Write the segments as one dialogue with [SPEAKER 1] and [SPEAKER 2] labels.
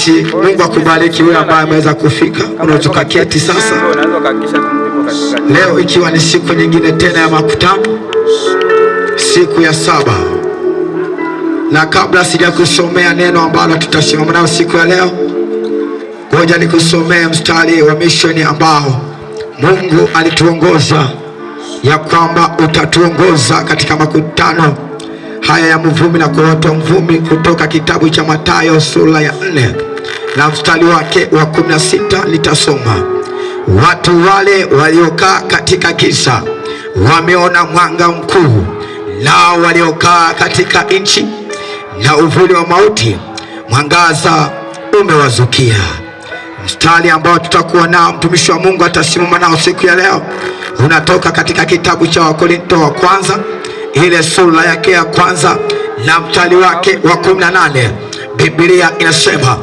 [SPEAKER 1] Basi Mungu akubariki wewe ambaye ameweza kufika. Unaweza kuketi sasa. Leo ikiwa ni siku nyingine tena ya makutano, siku ya 7. Na kabla sija kusomea neno ambalo tutasimama nao siku ya leo, ngoja nikusomee mstari wa misheni ambao Mungu alituongoza ya kwamba utatuongoza katika makutano haya ya mvumi na kuotoa mvumi, kutoka kitabu cha Mathayo sura ya 4 na mstari wake wa 16. Nitasoma. Watu wale waliokaa katika giza wameona mwanga mkuu, nao waliokaa katika nchi na uvuli wa mauti mwangaza umewazukia. Mstari ambao tutakuwa nao mtumishi wa Mungu atasimama nao siku ya leo unatoka katika kitabu cha Wakorintho wa kwanza ile sura yake ya 1 na mstari wake wa 18. Biblia inasema,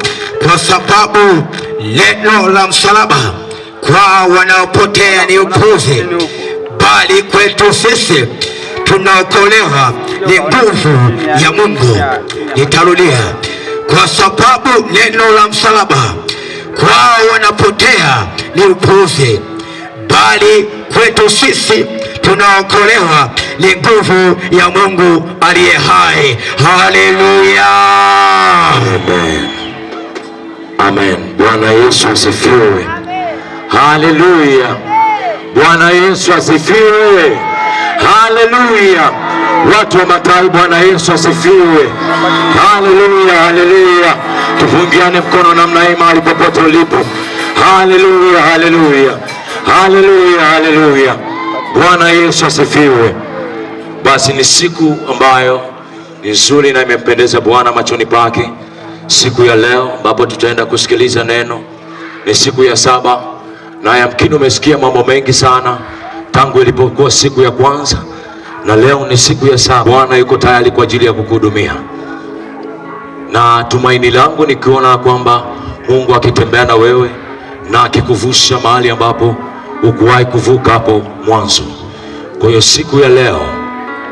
[SPEAKER 1] kwa sababu neno la msalaba kwa wanaopotea ni upuzi, bali kwetu sisi tunaokolewa ni nguvu ya Mungu. Nitarudia. Kwa sababu neno la msalaba kwa wanapotea ni upuzi, bali kwetu sisi tunaokolewa ni nguvu ya Mungu aliye hai. Haleluya.
[SPEAKER 2] Amen. Amen. Bwana Yesu asifiwe. Haleluya. Bwana Yesu asifiwe. Haleluya. Watu wa Matai, Bwana Yesu asifiwe. Haleluya. Haleluya. Tufungiane mkono namna hii mahali popote ulipo. Haleluya. Haleluya. Haleluya. Haleluya. Bwana Yesu asifiwe. Basi ni siku ambayo ni nzuri na imempendeza Bwana machoni pake. Siku ya leo ambapo tutaenda kusikiliza neno. Ni siku ya 7 na yamkini umesikia mambo mengi sana tangu ilipokuwa siku ya 1, na leo ni siku ya 7. Bwana yuko tayari kwa ajili ya kukuhudumia, na tumaini langu nikiona kwamba Mungu akitembea na wewe na akikuvusha mahali ambapo ukuwahi kuvuka hapo mwanzo. Kwa hiyo siku ya leo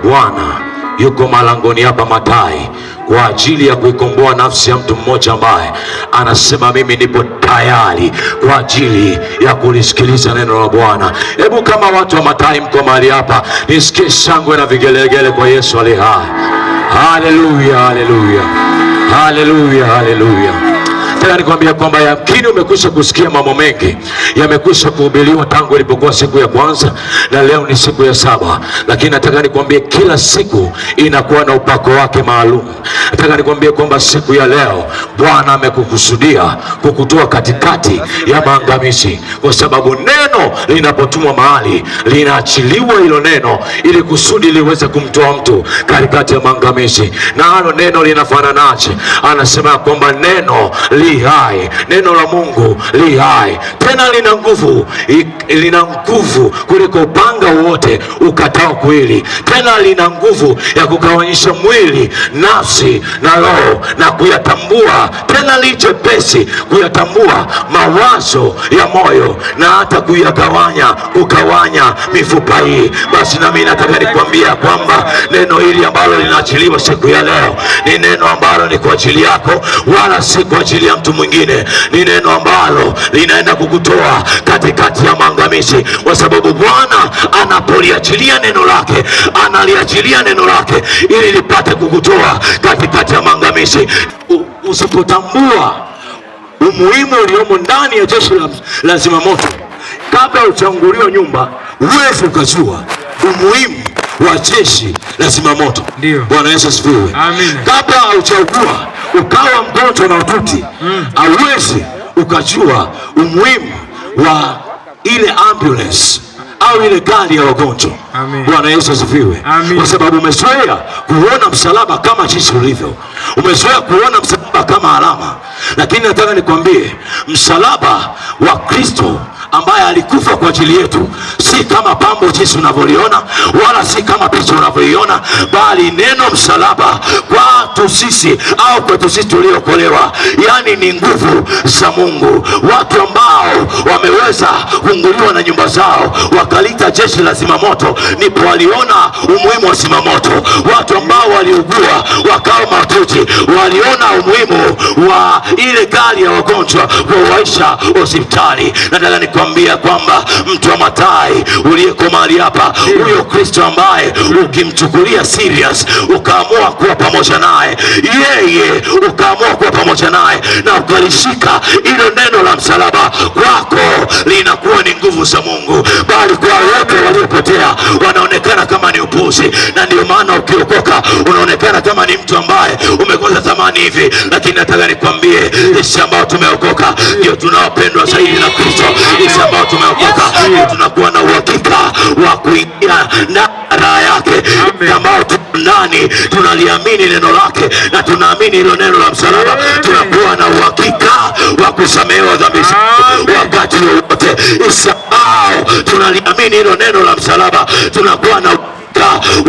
[SPEAKER 2] Bwana yuko malangoni hapa Matai kwa ajili ya kuikomboa nafsi ya mtu mmoja ambaye anasema mimi nipo tayari kwa ajili ya kulisikiliza neno la Bwana. Hebu kama watu wa Matai mko mahali hapa, nisikie shangwe na vigelegele kwa Yesu aliye hai. Haleluya, haleluya. Haleluya, haleluya. Nataka nikwambia kwamba yamkini umekwisha kusikia mambo mengi yamekwisha kuhubiriwa tangu ilipokuwa siku ya 1 na leo ni siku ya 7, lakini nataka nikwambie kila siku inakuwa na upako wake maalum. Nataka nikwambie kwamba siku ya leo Bwana amekukusudia kukutoa katikati ya maangamizi, kwa sababu neno linapotumwa mahali linaachiliwa hilo neno ili kusudi liweze kumtoa mtu katikati ya maangamizi. Na hilo neno linafananaje? Anasema kwamba neno li hai, neno la Mungu li hai, tena lina nguvu kuliko upanga wote ukatao kweli, tena lina nguvu ya kugawanyisha mwili, nafsi na roho, na kuyatambua, tena li jepesi kuyatambua mawazo ya moyo, na hata kugawanya mifupa hii. Basi nami nataka nikwambia kwamba neno hili ambalo linaachiliwa siku ya leo ni neno ambalo ni kwa ajili yako, wala si kwa ajili ya mtu mwingine. Ni neno ambalo linaenda kukutoa katikati ya maangamizi, kwa sababu Bwana anapoliachilia neno lake, analiachilia neno lake ili lipate kukutoa katikati ya maangamizi. Usipotambua umuhimu uliomo ndani ya jeshi la zimamoto, kabla uchaunguliwa nyumba, uweze ukajua umuhimu wa jeshi la zimamoto. Bwana Yesu asifiwe.
[SPEAKER 3] Amen.
[SPEAKER 2] Kabla uchaugua ukawa mgonjwa na ututi, hauwezi ukajua umuhimu wa ile ambulance au ile gari ya wagonjwa. Bwana Yesu asifiwe. Kwa sababu umezoea kuona msalaba kama jinsi ulivyo, umezoea kuona msalaba kama alama, lakini nataka nikwambie msalaba wa Kristo ambaye alikufa kwa ajili yetu si kama pambo jinsi unavyoliona, wala si kama picha unavyoiona, bali neno msalaba kwetu sisi au kwetu sisi tuliokolewa, yani ni nguvu za Mungu. Watu ambao wameweza kuunguliwa na nyumba zao wakalita jeshi la zimamoto, nipo waliona umuhimu wa zimamoto. Watu ambao waliugua wakawa mahututi wengi waliona umuhimu wa ile gari ya wagonjwa kuwaisha hospitali. Nataka nikwambia kwamba mtu wa Mathai uliyeko mahali hapa, huyo Kristo ambaye ukimchukulia serious, ukaamua kuwa pamoja naye, yeye ukaamua kuwa pamoja naye na ukalishika ilo neno la msalaba, kwako linakuwa ni nguvu za Mungu, bali kwa wote waliopotea wanaonekana kama ni upuzi. Na ndio maana ukiokoka unaonekana kama ni mtu ambaye umekosa thamani hivi. Lakini nataka nikwambie, sisi ambao tumeokoka ndio tunaopendwa zaidi na Kristo. Sisi ambao tumeokoka ndio tunakuwa na uhakika wa kuingia na raha yake, ambao ndani tunaliamini neno lake na tunaamini hilo neno la msalaba, tunakuwa na uhakika wa kusamehewa dhambi wakati wote. Isahau tunaliamini hilo neno la msalaba, tunakuwa na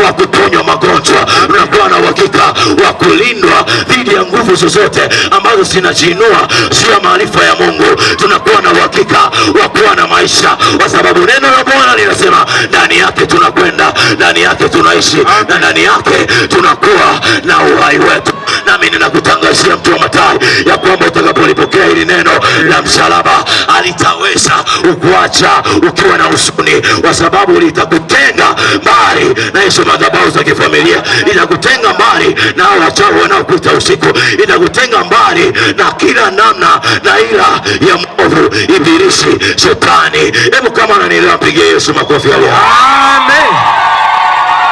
[SPEAKER 2] wa kuponywa magonjwa, tunakuwa na uhakika wa kulindwa dhidi ya nguvu zozote ambazo zinajiinua sio maarifa ya Mungu. Tunakuwa na uhakika wa kuwa na maisha, kwa sababu neno la Bwana linasema ndani yake tunakwenda, ndani yake tunaishi, na ndani yake tunakuwa na uhai wetu. Nami ninakutangazia mtu wa Mathai ya kwamba utakapolipokea hili neno la msalaba, alitaweza ukuacha ukiwa na huzuni, kwa sababu litakutenga mbali na hizo madhabahu za kifamilia, itakutenga mbali na wachawi wanaokuita usiku, itakutenga mbali na kila namna na ila ya mwovu ibilisi shetani. Hebu kama unanielewa, pigie Yesu makofi. Amen.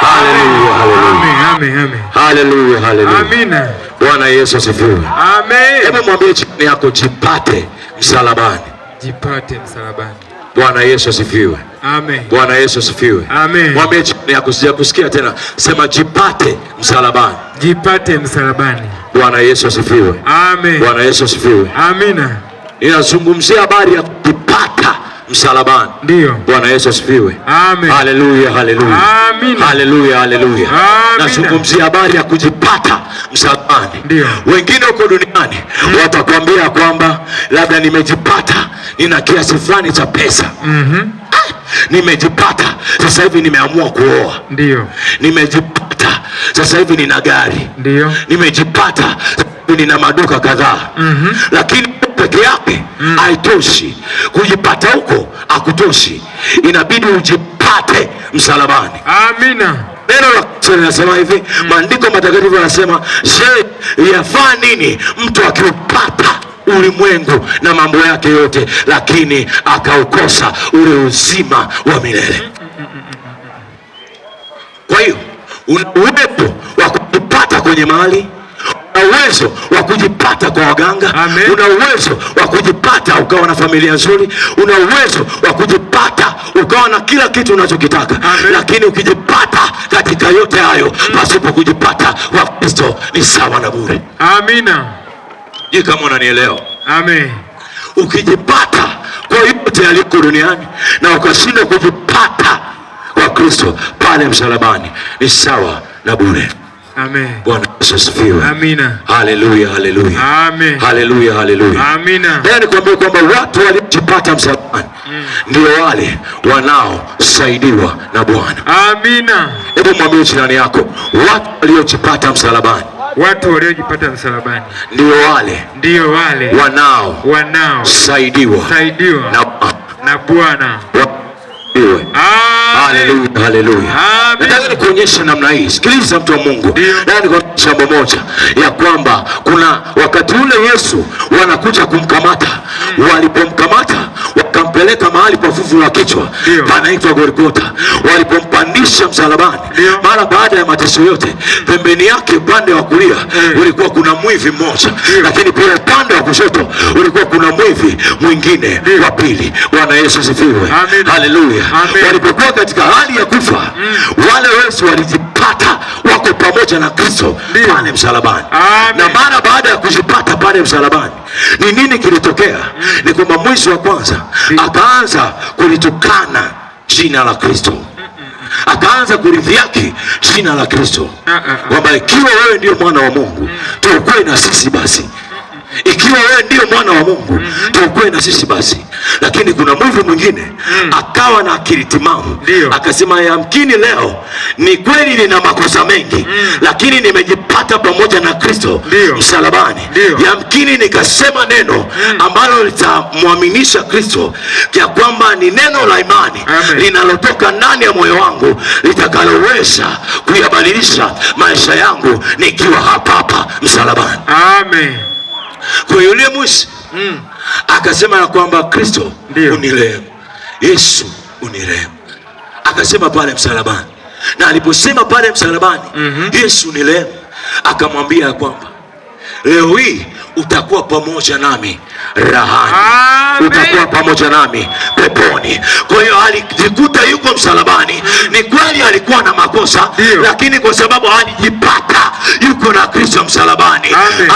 [SPEAKER 2] Haleluya, haleluya.
[SPEAKER 3] Amen, amen.
[SPEAKER 2] Haleluya, haleluya.
[SPEAKER 3] Amina.
[SPEAKER 2] Bwana Yesu asifiwe.
[SPEAKER 3] Amen.
[SPEAKER 2] Hebu mwambie chini yako, jipate msalabani.
[SPEAKER 3] Jipate msalabani.
[SPEAKER 2] Bwana Yesu asifiwe.
[SPEAKER 3] Amen.
[SPEAKER 2] Bwana Yesu asifiwe.
[SPEAKER 3] Amen.
[SPEAKER 2] Mwambie chini yako, sijakusikia tena. Sema jipate msalabani.
[SPEAKER 3] Jipate msalabani.
[SPEAKER 2] Bwana Yesu asifiwe.
[SPEAKER 3] Amen.
[SPEAKER 2] Bwana Yesu asifiwe.
[SPEAKER 3] Amina.
[SPEAKER 2] Ninazungumzia habari ya kujipata msalabani.
[SPEAKER 3] Ndio.
[SPEAKER 2] Bwana Yesu asifiwe.
[SPEAKER 3] Amen.
[SPEAKER 2] Haleluya, haleluya.
[SPEAKER 3] Amina.
[SPEAKER 2] Haleluya, haleluya.
[SPEAKER 3] Amina.
[SPEAKER 2] Nazungumzia habari ya kujipata msalabani.
[SPEAKER 3] Ndio.
[SPEAKER 2] Wengine huko duniani watakwambia kwamba labda nimejipata, nina kiasi fulani cha pesa. Nimejipata, sasa hivi nimeamua kuoa.
[SPEAKER 3] Ndio.
[SPEAKER 2] Nimejipata, sasa hivi nina gari.
[SPEAKER 3] Ndio.
[SPEAKER 2] Nimejipata, sasa hivi nina maduka kadhaa. Lakini peke yake haitoshi. Kujipata huko hakutoshi, inabidi ujipate msalabani.
[SPEAKER 3] Amina.
[SPEAKER 2] Neno la Kristo linasema hivi, maandiko matakatifu yanasema, je, yafaa nini mtu akiupata ulimwengu na mambo yake yote, lakini akaukosa ule uzima wa milele? Kwa hiyo una uwezo wa kujipata kwenye mali, una uwezo wa kujipata kwa waganga.
[SPEAKER 3] Amen.
[SPEAKER 2] Una uwezo wa kujipata ukawa na familia nzuri. Una uwezo wa kujipata ukawa na kila kitu unachokitaka.
[SPEAKER 3] Amen.
[SPEAKER 2] Lakini ukijipata katika yote hayo pasipo kujipata kwa Kristo ni sawa na bure.
[SPEAKER 3] Amina.
[SPEAKER 2] Je, kama unanielewa?
[SPEAKER 3] Amen.
[SPEAKER 2] Ukijipata kwa yote yaliko duniani na ukashindwa kujipata kwa Kristo pale msalabani ni sawa na bure.
[SPEAKER 3] Amen.
[SPEAKER 2] Bwana Yesu asifiwe.
[SPEAKER 3] Amina.
[SPEAKER 2] Haleluya, haleluya.
[SPEAKER 3] Amen.
[SPEAKER 2] Haleluya, haleluya.
[SPEAKER 3] Amina.
[SPEAKER 2] Ndio nikwambia kwamba watu waliojipata msalabani ndio wale wanaosaidiwa na Bwana.
[SPEAKER 3] Amina.
[SPEAKER 2] Hebu mwambie jirani yako, watu waliojipata msalabani,
[SPEAKER 3] watu waliojipata msalabani
[SPEAKER 2] ndio wale wanaosaidiwa
[SPEAKER 3] na Bwana.
[SPEAKER 2] Haleluya, haleluya. Nataka nikuonyeshe namna hii. Sikiliza mtu wa Mungu. Nataka nikuonyeshe jambo moja, ya kwamba kuna wakati ule Yesu wanakuja kumkamata. Walipomkamata wakampeleka mahali pa fuvu la kichwa panaitwa Golgotha. Walipompandisha msalabani, mara baada ya mateso yote, pembeni yake upande wa kulia ulikuwa kuna mwivi mmoja, lakini pia upande wa kushoto ulikuwa kuna mwivi mwingine wa pili. Bwana Yesu asifiwe. Haleluya. Walipokuwa katika hali ya kufa, wale Yesu walijipata wako pamoja na Kristo pale msalabani. Na mara baada ya kujipata pale msalabani, ni nini kilitokea? Ni kwamba mwizi wa kwanza akaanza kulitukana jina la Kristo, akaanza kulidhihaki jina la Kristo, kwamba ikiwa wewe ndio mwana wa Mungu tuokoe na sisi basi. Ikiwa wewe ndio mwana wa Mungu tuokoe na sisi basi. Lakini kuna mwivi mwingine akawa na akili timamu, akasema yamkini leo ni kweli nina makosa mengi, lakini nimejipata pamoja na Kristo. Kristo
[SPEAKER 3] Ndio.
[SPEAKER 2] msalabani.
[SPEAKER 3] Ndio.
[SPEAKER 2] Yamkini nikasema neno ambalo litamwaminisha Kristo, ya kwamba ni neno la imani linalotoka ndani ya moyo wangu, litakaloweza kuyabadilisha maisha yangu nikiwa hapa hapa msalabani.
[SPEAKER 3] Amen.
[SPEAKER 2] Kwa yule mwizi akasema ya kwamba Kristo unirehemu, Yesu unirehemu. Akasema pale msalabani, na aliposema pale msalabani Yesu unirehemu, akamwambia ya kwamba leo hii utakuwa pamoja nami rahani. Utakuwa pamoja nami peponi. Kwa hiyo alijikuta yuko msalabani. Ni kweli alikuwa na makosa, lakini kwa sababu alijipata yuko na Kristo msalabani,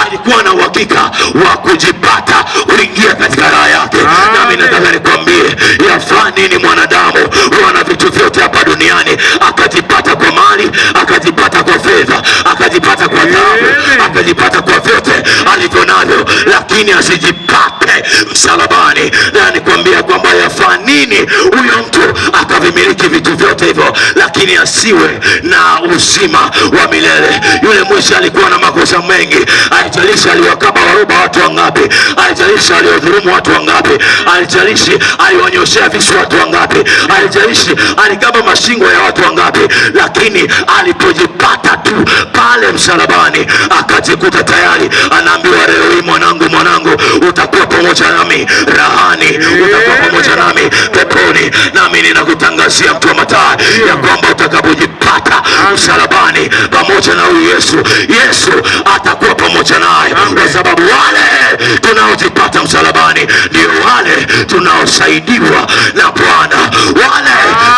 [SPEAKER 2] alikuwa na uhakika wa kujipata kuingia katika raha yake. Nami nataka nikwambie, yafaa nini mwanadamu huwa na vitu vyote hapa duniani, akajipata kwa mali, akajipata kwa fedha, akajipata kwa dhahabu, akajipata kwa vyote alivyo navyo, lakini asijipate msalabani. Na nikwambia kwamba yafaa nini huyo mtu akavimiliki vitu vyote hivyo, lakini asiwe na uzima wa milele. Yule mwizi alikuwa na makosa mengi. Haijalishi aliwakaba waroba watu wangapi, haijalishi aliwadhulumu watu wangapi, haijalishi aliwanyoshea visu watu wangapi, haijalishi alikaba mashingo ya watu wangapi, lakini alipojipata tu pale msalabani, akajikuta tayari anaambiwa, leo hii mwanangu, utakuwa pamoja nami rahani, utakuwa pamoja nami peponi. Nami ninakutangazia mtu wa mataa ya kwamba utakapojipata msalabani pamoja na huyu Yesu atakuwa pamoja naye, kwa sababu wale tunaojipata msalabani ndio wale tunaosaidiwa na Bwana. Wale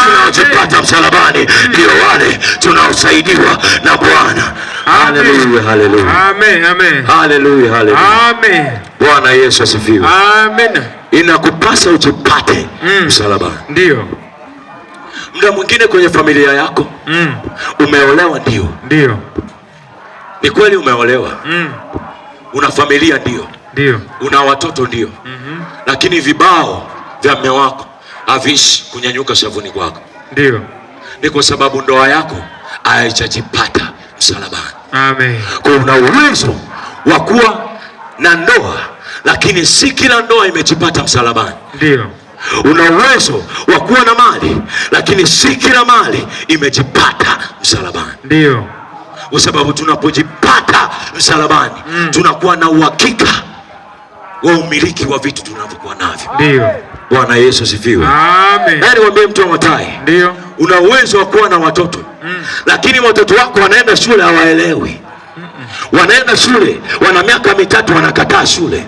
[SPEAKER 2] tunaojipata msalabani ndio wale tunaosaidiwa na Bwana. Haleluya, haleluya.
[SPEAKER 3] Amen, amen.
[SPEAKER 2] Haleluya, haleluya.
[SPEAKER 3] Amen.
[SPEAKER 2] Bwana Yesu asifiwe.
[SPEAKER 3] Amen.
[SPEAKER 2] Inakupasa ujipate msalabani.
[SPEAKER 3] Ndio.
[SPEAKER 2] Muda mwingine kwenye familia yako umeolewa, ndio. Ni kweli umeolewa. Una familia, ndio. Una watoto, ndio. Lakini vibao vya mume wako havishi kunyanyuka shavuni kwako. Ndio. Ni kwa sababu ndoa yako haijajipata msalabani. Amen. Kuna uwezo wa kuwa na ndoa, lakini si kila ndoa imejipata msalabani. Ndio. Una uwezo wa kuwa na mali, lakini si kila mali imejipata msalabani. Ndio. Kwa sababu tunapojipata msalabani tunakuwa na uhakika wa umiliki wa vitu tunavyokuwa navyo. Ndio. Bwana Yesu asifiwe. Amen. Yaani niwaambie mtu wa matai, ndio. Una uwezo wa kuwa na watoto lakini watoto wako wanaenda shule hawaelewi. Wanaenda shule wana miaka mitatu wanakataa shule.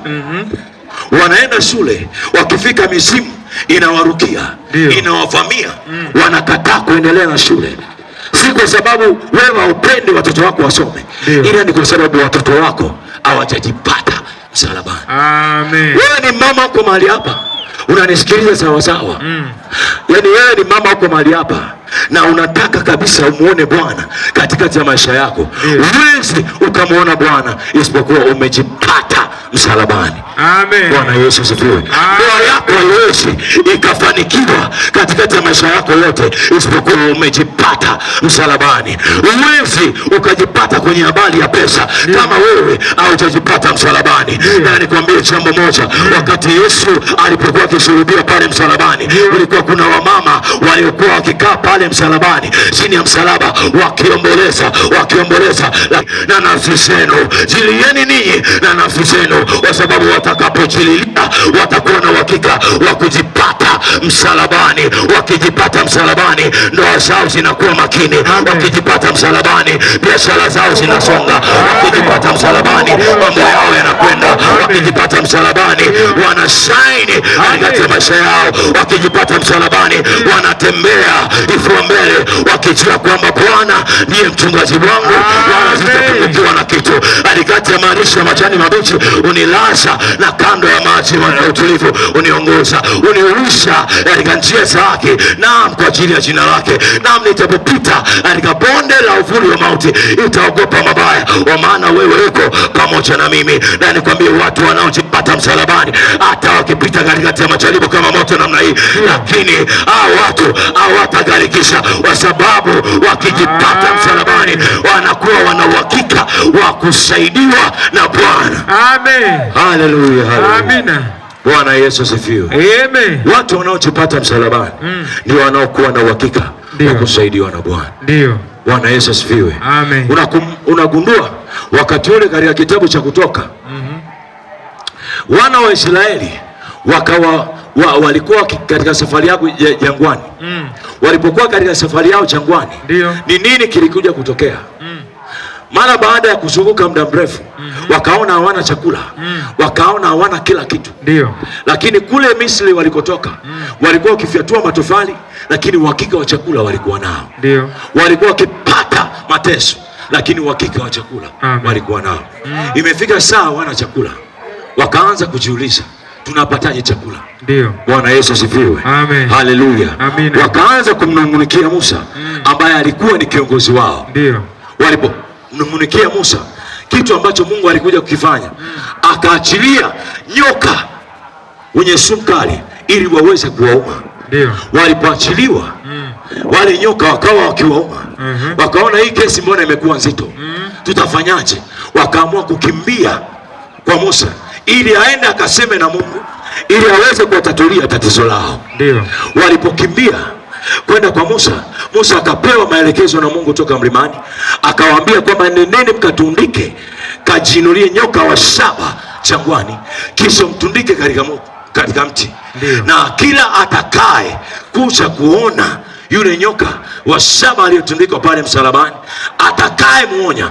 [SPEAKER 2] Wanaenda shule wakifika misimu inawarukia, inawavamia, wanakataa kuendelea na shule. Si kwa sababu wewe haupendi watoto wako wasome, ila ni kwa sababu watoto wako hawajajipata msalabani. Amen. Wewe ni mama uko mahali hapa unanisikiliza sawa sawa. Yaani wewe ni mama uko mahali hapa na unataka kabisa umuone Bwana katikati ya maisha yako. Huwezi ukamwona Bwana isipokuwa umejipata msalabani. Amen. Bwana Yesu asifiwe. Ndoa yako haiwezi ikafanikiwa katikati ya maisha yako yote isipokuwa umejipata msalabani. Huwezi ukajipata kwenye habari ya pesa kama wewe haujajipata msalabani. Na nikwambie jambo moja, wakati Yesu alipokuwa akisulubiwa pale msalabani, kulikuwa kuna wamama waliokuwa wakikaa pale msalabani, chini ya msalaba, wakiomboleza na nafsi zenu. Jilieni ninyi na nafsi zenu, kwa sababu watakapojililia watakuwa na uhakika wa kujipata msalabani. Wakijipata msalabani, ndoa zao zinakuwa makini. Wakijipata msalabani, biashara zao zinasonga. Wakijipata msalabani, mambo yao yanakwenda. Wakijipata msalabani, wanashine katika maisha yao. Wakijipata msalabani, wanatembea ifua mbele, wakijua kwamba Bwana ndiye mchungaji wangu, wala sitapungukiwa na kitu. Alikati ya malisho ya majani mabichi unilaza, na kando ya maji ya utulivu uniongoza. Uniuisha katika njia za haki, naam, kwa ajili ya jina lake. Naam, nitapopita katika bonde la uvuli wa mauti, itaogopa mabaya, kwa maana wewe uko pamoja na mimi. Na nikwambie, watu wanaojipata msalabani, hata wakipita katikati ya majaribu kama moto namna hii, lakini hao watu hawatagarikisha, kwa sababu wakijipata msalabani wanakuwa wana uhakika wa kusaidiwa na Bwana.
[SPEAKER 3] Amen.
[SPEAKER 2] Haleluya, haleluya.
[SPEAKER 3] Amina.
[SPEAKER 2] Bwana Yesu asifiwe.
[SPEAKER 3] Amen.
[SPEAKER 2] Watu wanaojipata msalabani ndio wanaokuwa na uhakika wa kusaidiwa na Bwana.
[SPEAKER 3] Ndio.
[SPEAKER 2] Bwana Yesu asifiwe.
[SPEAKER 3] Amen.
[SPEAKER 2] Unagundua wakati ule katika kitabu cha Kutoka, wana wa Israeli walikuwa katika safari yao jangwani. Walipokuwa katika safari yao jangwani, ni nini kilikuja kutokea? Mara baada ya kuzunguka muda mrefu, wakaona hawana chakula, wakaona hawana kila kitu.
[SPEAKER 3] Ndio.
[SPEAKER 2] Lakini kule Misri walikotoka, walikuwa wakifyatua matofali, lakini uhakika wa chakula walikuwa nao.
[SPEAKER 3] Ndio.
[SPEAKER 2] Walikuwa wakipata mateso, lakini uhakika wa chakula walikuwa nao. Imefika saa hawana chakula, wakaanza kujiuliza, tunapataje chakula?
[SPEAKER 3] Ndio.
[SPEAKER 2] Bwana Yesu asifiwe.
[SPEAKER 3] Amen.
[SPEAKER 2] Haleluya.
[SPEAKER 3] Amina.
[SPEAKER 2] Wakaanza kumnung'unikia Musa ambaye alikuwa ni kiongozi wao.
[SPEAKER 3] Ndio.
[SPEAKER 2] Walipomnung'unikia Musa, kitu ambacho Mungu alikuja kukifanya, akaachilia nyoka wenye sumu kali ili waweze kuwauma.
[SPEAKER 3] Ndio.
[SPEAKER 2] Walipoachiliwa wale nyoka wakawa wakiwauma, wakaona hii kesi mbona imekuwa nzito, tutafanyaje? Wakaamua kukimbia kwa Musa ili aende akaseme na Mungu ili aweze kuwatatulia tatizo lao.
[SPEAKER 3] Ndio.
[SPEAKER 2] Walipokimbia kwenda kwa Musa, Musa akapewa maelekezo na Mungu toka mlimani, akawaambia kwamba nendeni mkatundike, kajinulie nyoka wa shaba jangwani, kisha mtundike katika mti.
[SPEAKER 3] Ndio.
[SPEAKER 2] Na kila atakaye kuja kuona yule nyoka wa shaba aliyotundikwa pale msalabani, atakayemuona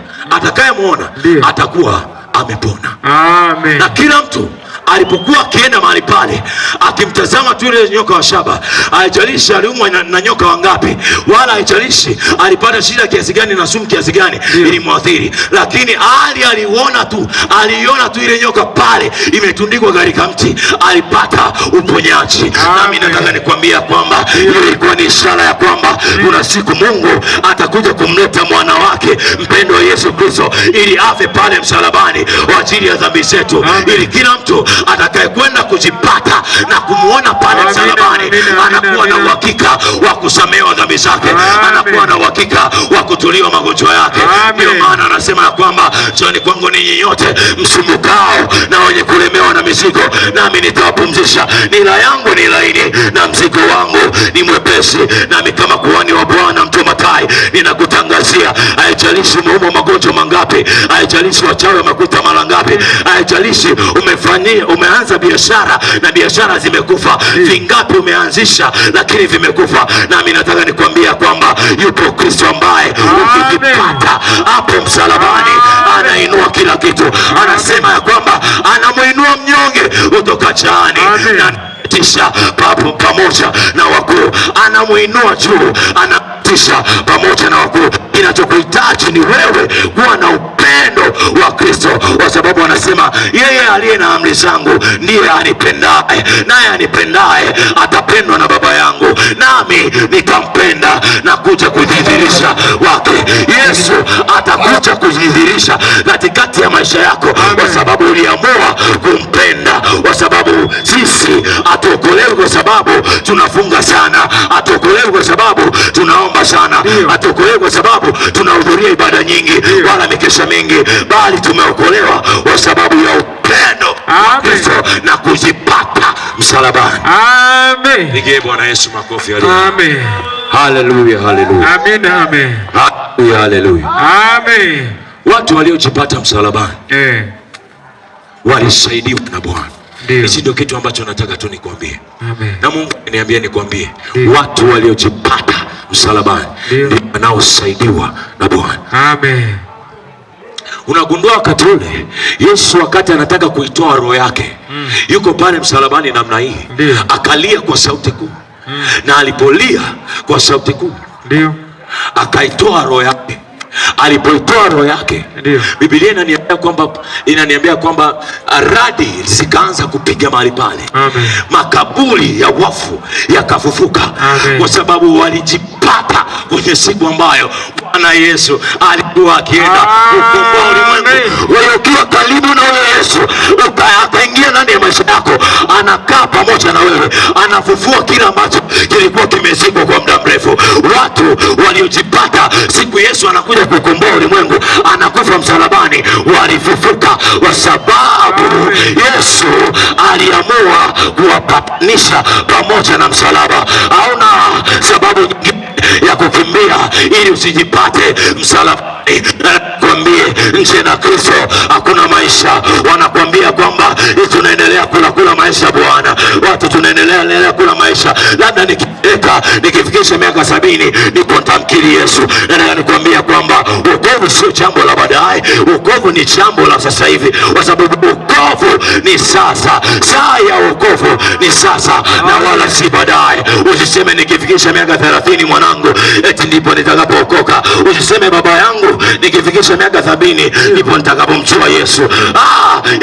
[SPEAKER 2] atakuwa amepona.
[SPEAKER 3] Amen.
[SPEAKER 2] Na kila mtu alipokuwa akienda mahali pale akimtazama tu yule nyoka wa shaba, haijalishi aliumwa na nyoka wangapi, wala haijalishi alipata shida kiasi gani na sumu kiasi gani ilimwathiri, lakini aliona tu ile nyoka pale imetundikwa katika mti, alipata uponyaji. Nami nataka nikwambia kwamba hiyo ilikuwa ni ishara ya kwamba kuna siku Mungu atakuja kumleta mwana wake mpendwa Yesu Kristo ili afe pale msalabani kwa ajili ya dhambi zetu, ili kila mtu atakaye kwenda kujipata na kumuona pale msalabani anakuwa na uhakika wa kusamehewa dhambi zake, anakuwa na uhakika wa kutuliwa magonjwa yake. Ndio maana anasema ya kwamba njooni kwangu ninyi nyote msumbukao na wenye kulemewa na mizigo, nami nitawapumzisha. Nila yangu ni laini na mzigo wangu ni mwepesi. Nami kama kuhani wa Bwana mtu Mathayo ninakutangazia, haijalishi umeumwa magonjwa mangapi, haijalishi wachawi wamekuita mara ngapi, haijalishi umeanza biashara na biashara zimekufa, vingapi umeanzisha lakini vimekufa, nami nataka nikwambia kwamba yupo Kristo ambaye ukijipata hapo msalabani anainua kila kitu. Anasema ya kwamba anamuinua mnyonge kutoka chini na tisha pamoja na wakuu, anamuinua juu, anatisha pamoja na wakuu. Inachokuhitaji ni wewe kuwa na upendo wa Kristo, kwa sababu anasema yeye aliye na amri zangu ndiye anipendaye, naye anipendaye atapendwa na Baba yangu, nami nitampenda na kuja kujidhihirisha wake. Yesu atakuja kujidhihirisha katikati ya maisha yako, kwa sababu uliamua kumpenda. Kwa sababu sisi hatuokolewi kwa sababu tunafunga sana, hatuokolewi kwa sababu tunaomba sana, hatuokolewi kwa sababu tunahudhuria ibada nyingi wala mikesha mingi, bali tumeokolewa kwa sababu ya upendo wa Kristo na kujipata msalabani.
[SPEAKER 3] Amen.
[SPEAKER 2] Pigie Bwana Yesu makofi.
[SPEAKER 3] Amen.
[SPEAKER 2] Haleluya, haleluya.
[SPEAKER 3] Amen, amen.
[SPEAKER 2] Haleluya, haleluya.
[SPEAKER 3] Amen.
[SPEAKER 2] Watu waliojipata msalabani walisaidiwa na Bwana. Hichi ndio kitu ambacho nataka tu nikwambie.
[SPEAKER 3] Amen.
[SPEAKER 2] Na Mungu niambie nikwambie, watu waliojipata msalabani ndio wanaosaidiwa na Bwana.
[SPEAKER 3] Amen.
[SPEAKER 2] Unagundua wakati ule Yesu wakati anataka kuitoa roho yake, yuko pale msalabani namna hii, akalia kwa sauti kuu. Na alipolia kwa sauti kuu, akaitoa roho yake. Alipoitoa roho yake, Biblia inaniambia kwamba radi zikaanza kupiga mahali pale. Makaburi ya wafu yakafufuka, kwa sababu walijipata kwenye siku ambayo Bwana Yesu alikuwa akienda kukomboa ulimwengu. Wewe ukiwa karibu na Yesu, akaingia ndani ya maisha yako, anakaa pamoja kile ambacho kilikuwa kimezikwa kwa muda mrefu. Watu waliojipata siku Yesu anakuja kukomboa ulimwengu, anakufa msalabani, walifufuka kwa sababu Yesu aliamua kuwapatanisha pamoja na msalaba. Hauna sababu nyingine ya kukimbia ili usijipate msalabani. Nakwambie, nje na Kristo hakuna maisha. Wanakwambia kwamba tunaendelea kula maisha Bwana, watu tunaendelea kula maisha. Labda nikifikisha miaka 70 nitamkiri Yesu. Na nikwambia kwamba wokovu sio jambo la baadaye, wokovu ni jambo la sasa hivi, kwa sababu wokovu ni sasa. Saa ya wokovu ni sasa na wala si baadaye. Usiseme nikifikisha miaka 30 mwanangu eti ndipo nitakapookoka. Usiseme baba yangu nikifikisha miaka 70 ndipo nitakapomjua Yesu.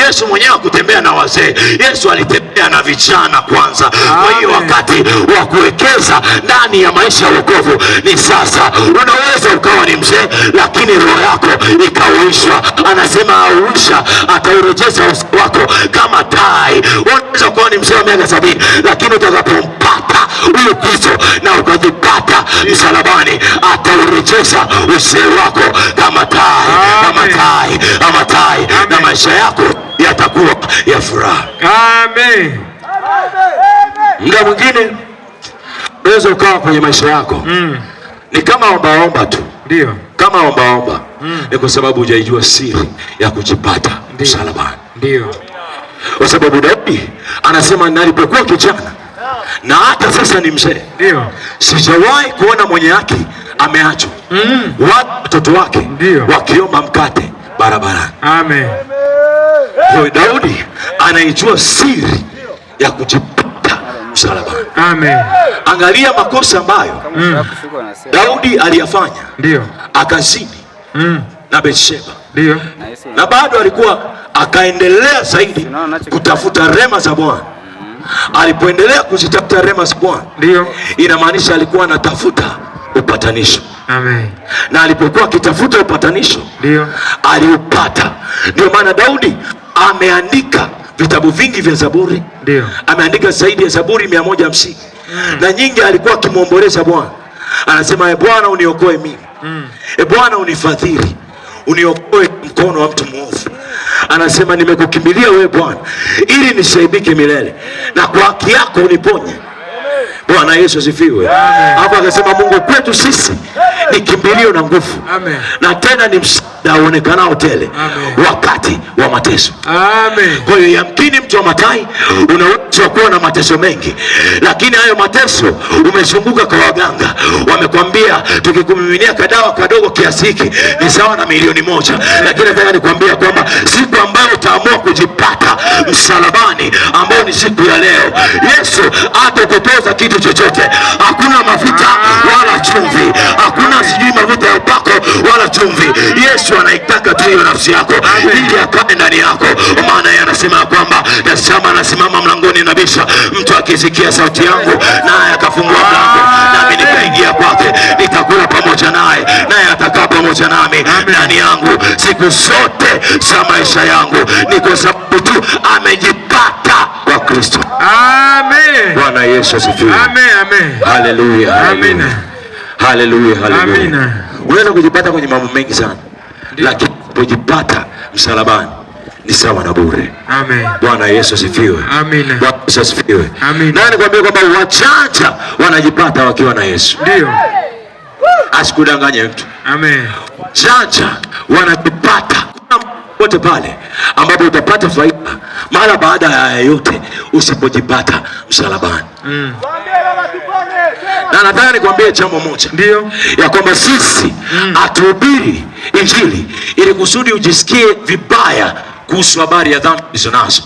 [SPEAKER 2] Yesu mwenyewe kutembea na wazee. Yesu alitembea na vijana kwanza. Kwa hiyo wakati wa kuwekeza ndani ya maisha ya wokovu ni sasa. Unaweza ukawa ni mzee lakini roho yako ikauishwa. Anasema auisha ataurejeza uso wako kama tai. Unaweza kuwa ni mzee wa miaka 70 lakini utakapompata huyo Kristo na ukajipata msalabani, ataurejeza uzee wako kama tai, kama tai, na maisha yako yatakuwa ya furaha.
[SPEAKER 3] Amen.
[SPEAKER 2] Muda mwingine unaweza ukawa kwenye maisha yako ni kama ombaomba tu.
[SPEAKER 3] Ndio.
[SPEAKER 2] Kama ombaomba. Ni kwa sababu hujaijua siri ya kujipata msalabani.
[SPEAKER 3] Ndio. Kwa
[SPEAKER 2] sababu Daudi anasema nilipokuwa kijana na hata sasa ni mzee, ndio sijawahi kuona mwenye haki ameachwa, watoto wake wakiomba mkate barabarani.
[SPEAKER 3] Amen.
[SPEAKER 2] Kwa Daudi anaijua siri ya kujipata msalabani.
[SPEAKER 3] Amen.
[SPEAKER 2] Angalia makosa ambayo Daudi aliyafanya.
[SPEAKER 3] Ndio.
[SPEAKER 2] Akazini na Bathsheba.
[SPEAKER 3] Ndio.
[SPEAKER 2] Na bado alikuwa akaendelea zaidi kutafuta rema za Bwana. Alipoendelea kuzitafuta rema za Bwana,
[SPEAKER 3] ndio
[SPEAKER 2] inamaanisha alikuwa anatafuta upatanisho.
[SPEAKER 3] Amen.
[SPEAKER 2] Na alipokuwa akitafuta upatanisho,
[SPEAKER 3] ndio
[SPEAKER 2] aliupata. Ndio maana Daudi ameandika vitabu vingi vya Zaburi.
[SPEAKER 3] Ndio.
[SPEAKER 2] Ameandika zaidi ya Zaburi 150. Na nyingi alikuwa akimwomboleza Bwana. Anasema, e Bwana uniokoe mimi. E Bwana unifadhili, uniokoe mkono wa mtu mwovu. Anasema, nimekukimbilia wewe Bwana ili nisaibike milele, na kwa haki yako uniponye. Bwana Yesu asifiwe. Hapo akasema Mungu kwetu sisi ni kimbilio na nguvu.
[SPEAKER 3] Amen.
[SPEAKER 2] Na tena ni msaada uonekanao tele wakati wa mateso.
[SPEAKER 3] Amen.
[SPEAKER 2] Kwa hiyo yamkini mtu wa Matai unaweza kuwa na mateso mengi, lakini hayo mateso umezunguka kwa waganga, wamekwambia tukikumiminia kadawa kadogo kiasi hiki ni sawa na milioni 1. Lakini nataka nikwambia kwamba siku ambayo utaamua kujipata msalabani, ambao ni siku ya leo, Yesu hatakutoza kitu chochote. Hakuna mafuta wala chumvi, hakuna sijui mafuta ya upako wala chumvi. Yesu anaitaka tu hiyo nafsi yako ili akae ndani yako. Maana yeye anasema kwamba tazama nasimama mlangoni nabisha, mtu akisikia sauti yangu naye akafungua mlango, nami nikaingia kwake, nitakula pamoja naye, naye atakaa pamoja nami ndani yangu siku zote za maisha yangu. Ni kwa sababu tu amejipata kwa Kristo.
[SPEAKER 3] Amen.
[SPEAKER 2] Bwana Yesu asifiwe.
[SPEAKER 3] Amen, amen.
[SPEAKER 2] Haleluya.
[SPEAKER 3] Amen.
[SPEAKER 2] Haleluya, haleluya.
[SPEAKER 3] Amen.
[SPEAKER 2] Unaweza kujipata kwenye mambo mengi sana, lakini kujipata msalabani ni sawa na bure.
[SPEAKER 3] Amen.
[SPEAKER 2] Bwana Yesu asifiwe.
[SPEAKER 3] Amen.
[SPEAKER 2] Bwana Yesu asifiwe.
[SPEAKER 3] Amen.
[SPEAKER 2] Na nikwambia kwamba wachanja wanajipata wakiwa na Yesu.
[SPEAKER 3] Ndio.
[SPEAKER 2] Asikudanganye mtu.
[SPEAKER 3] Amen.
[SPEAKER 2] Wachanja wanajipata pote pale ambapo utapata faida mara baada ya yote usipojipata msalabani. Na nataka nikwambie jambo moja,
[SPEAKER 3] ndio
[SPEAKER 2] ya kwamba sisi hatuhubiri injili ili kusudi ujisikie vibaya kuhusu habari ya dhambi ulizonazo,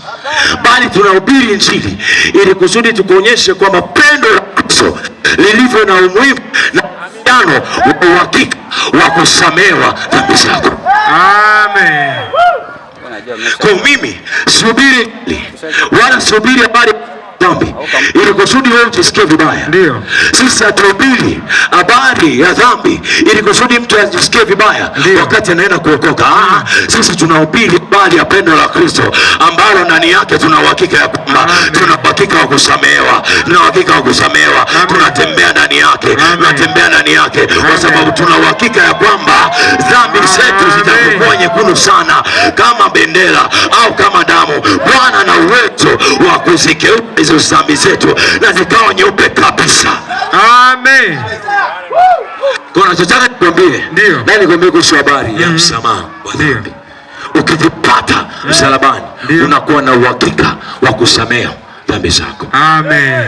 [SPEAKER 2] bali tunahubiri injili ili kusudi tukuonyeshe kwamba pendo la Kristo lilivyo na umuhimu na uwiano wa uhakika wa kusamehewa dhambi zako.
[SPEAKER 3] Amen.
[SPEAKER 2] Kwa mimi sihubiri wala sihubiri habari dhambi ili kusudi wewe ujisikie vibaya.
[SPEAKER 3] Ndio.
[SPEAKER 2] Sisi hatuhubiri habari ya dhambi ili kusudi mtu ajisikie vibaya wakati anaenda kuokoka. Sisi tunahubiri habari ya pendo la Kristo ambayo ambalo ndani yake tuna uhakika ya kwamba tuna uhakika wa kusamehewa, tuna uhakika wa kusamehewa. Tunatembea ndani yake, tunatembea ndani yake kwa sababu tuna uhakika ya kwamba dhambi zetu zitakuwa nyekundu sana kama bendera au kama damu. Bwana ana uwezo wa kuzigeuza hizo dhambi zetu na zikawa nyeupe kabisa.
[SPEAKER 3] Amen.
[SPEAKER 2] Kuna chochote nikwambie?
[SPEAKER 3] Ndio.
[SPEAKER 2] Na nikwambie kuhusu habari ya msamaha wa dhambi. Ukijipata msalabani, unakuwa na uhakika wa kusamehewa dhambi zako.
[SPEAKER 3] Amen.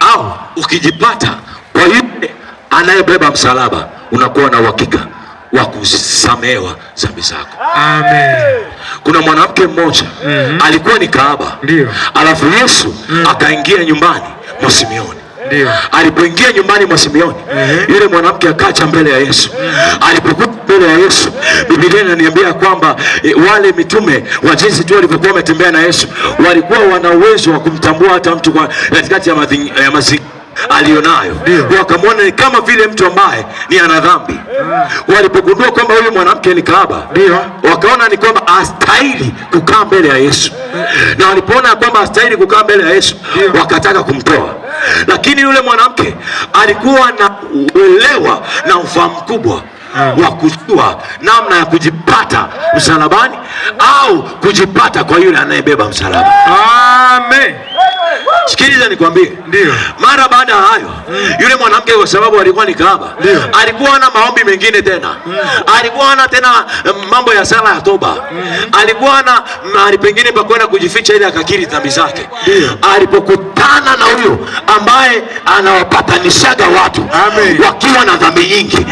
[SPEAKER 2] Au ukijipata kwa yule anayebeba msalaba, unakuwa na uhakika wa kusamehewa dhambi zako.
[SPEAKER 3] Amen.
[SPEAKER 2] Kuna mwanamke mmoja alikuwa ni kahaba.
[SPEAKER 3] Ndio.
[SPEAKER 2] Alafu Yesu akaingia nyumbani mwa Simeoni.
[SPEAKER 3] Ndio.
[SPEAKER 2] Alipoingia nyumbani mwa Simeoni, yule mwanamke akaja mbele ya Yesu. Alipokuwa mbele ya Yesu, Biblia inaniambia kwamba wale mitume wa jinsi tu walivyokuwa wametembea na Yesu, walikuwa wana uwezo wa kumtambua hata mtu kwa katikati ya mazingira alionayo. Wakamwona ni kama vile mtu ambaye ni ana dhambi. Walipogundua kwamba huyu mwanamke ni kahaba, wakaona ni kwamba astahili kukaa mbele ya Yesu. Na walipoona kwamba astahili kukaa mbele ya Yesu, wakataka kumtoa. Lakini yule mwanamke alikuwa na uelewa na ufahamu mkubwa wa kujua namna ya kujipata msalabani au kujipata kwa yule anayebeba msalaba.
[SPEAKER 3] Amen.
[SPEAKER 2] Sikiliza nikwambie.
[SPEAKER 3] Ndio.
[SPEAKER 2] Mara baada ya hayo, yule mwanamke kwa sababu alikuwa ni kahaba, alikuwa na maombi mengine tena. Alikuwa na tena mambo ya sala ya toba. Alikuwa na mahali pengine pa kwenda kujificha ili akakiri dhambi zake. Alipokutana na huyo ambaye anawapatanishaga watu wakiwa na dhambi nyingi,